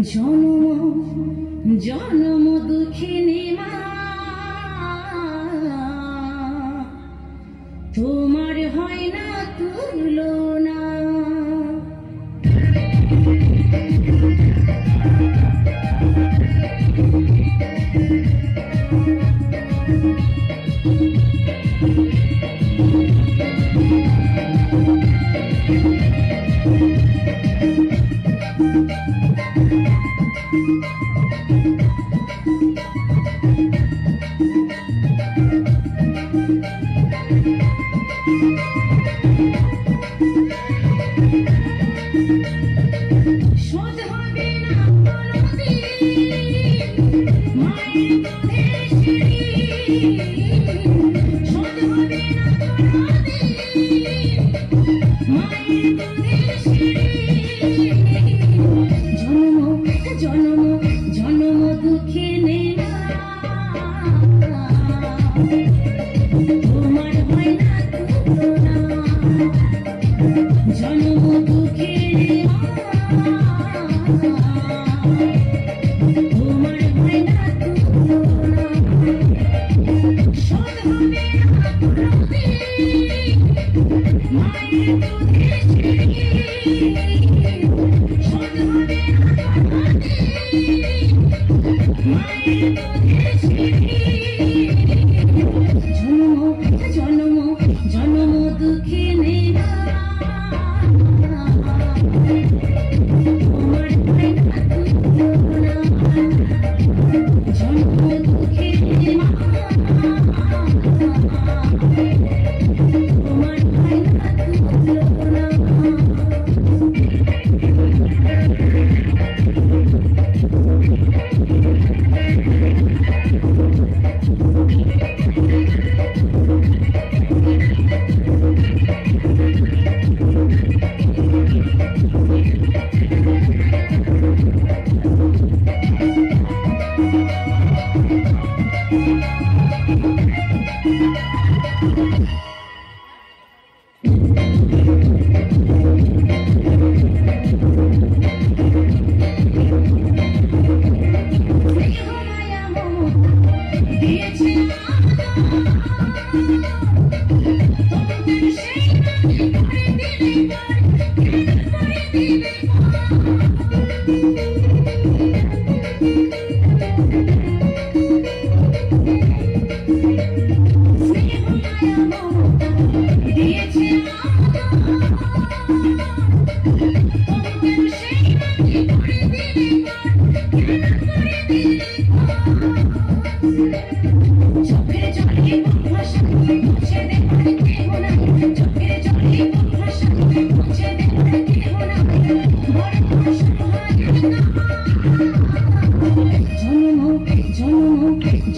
জনম জনম দুঃখিনী মা, তোমার হয় না তুলনা। জনম জনম দুঃখিনী মা, তোমার হয় না তুলনা। জনম দুঃখিনী মা, তোমার হয় না তুলনা। শোধ হবে না কোনদিন মায়ের দুধের সিঁড়ি, শোধ হবে না কোনদিন মায়ের দুধের সিঁড়ি। জনম জনম জনম দুঃখিনী মা, তোমার হয় না তুলনা। জনম দুঃখিনী মা, তোমার হয় না তুলনা।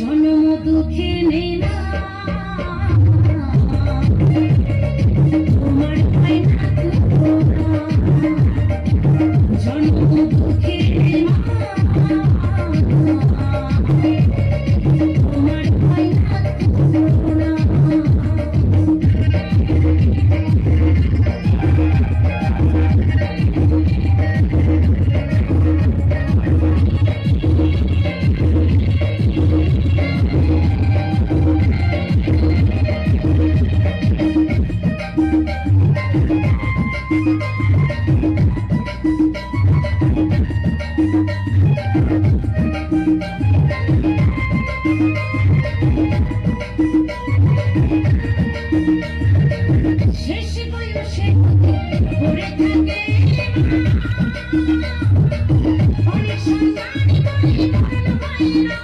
জনম দুঃখিনী মা, তোমার হয় না তুলনা। জনম দুঃখিনী মা, তোমার হয় না তুলনা। শেষ বয়সে পড়ে থাকে অনেক সন্তান করে মরণ হয় না,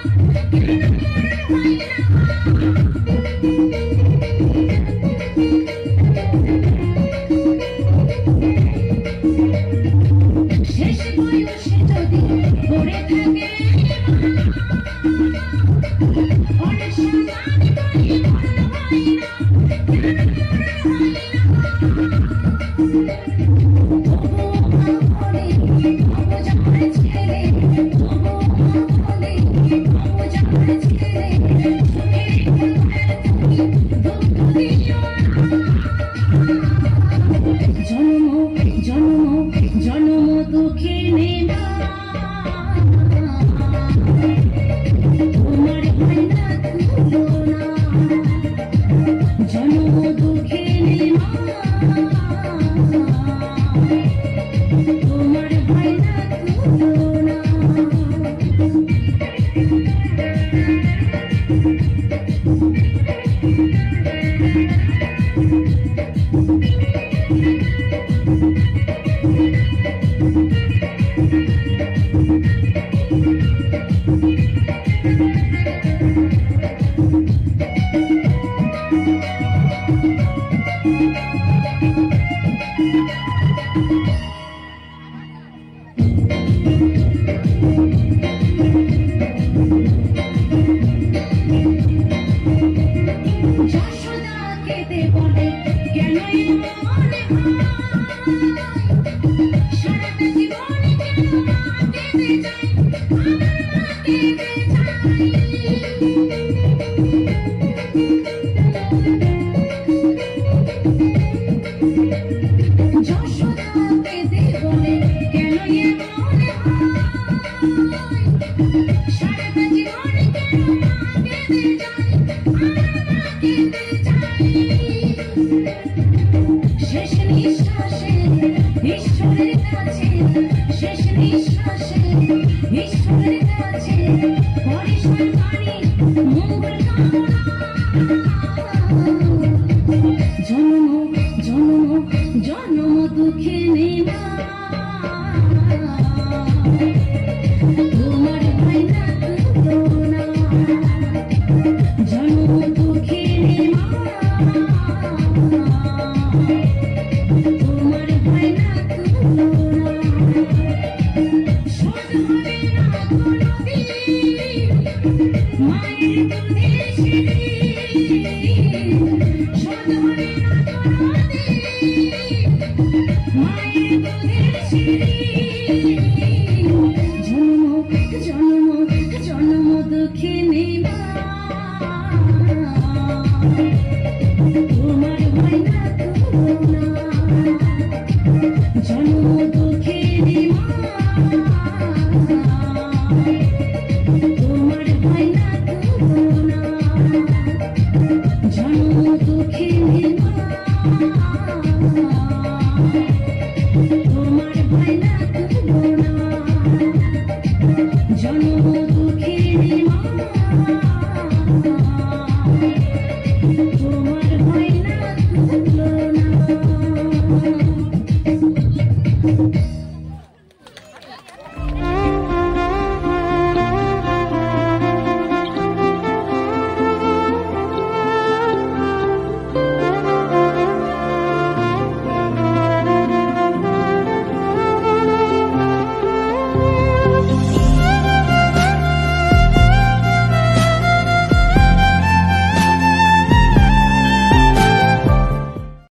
শেষ বয়সে যদি পড়ে থাকে অনেক সন্তান করে মরণ হয় না। যশোদা কেঁদে বলে কেন এমন হয় সারাটা জীবন কেন মা কেঁদে যায় মা কেঁদে যায় শেষ নিঃশ্বাসে ঈশ্বরের কাছে শেষ নিঃশ্বাসে ঈশ্বরের কাছে করে সন্তানি মঙ্গল কামনা জন্ম জন্ম জন্ম দুঃখে নেমা তোমার ভাই না তুলনা জন্ম দুঃখে নেমা তোমার ভাই না তুলনা শোধ হবে না কোনদিন মায়ের দুধের সিঁড়ি শোধ হবে না কোনদিন মায়ের দুধের সিঁড়ি জন্ম জন্ম জন্ম দুঃখে নেমা তোমার ভাই না তুলনা জন্ম দুঃখে নেমা তোমার ভাই না তুলনা জন্ম দুঃখে নেমা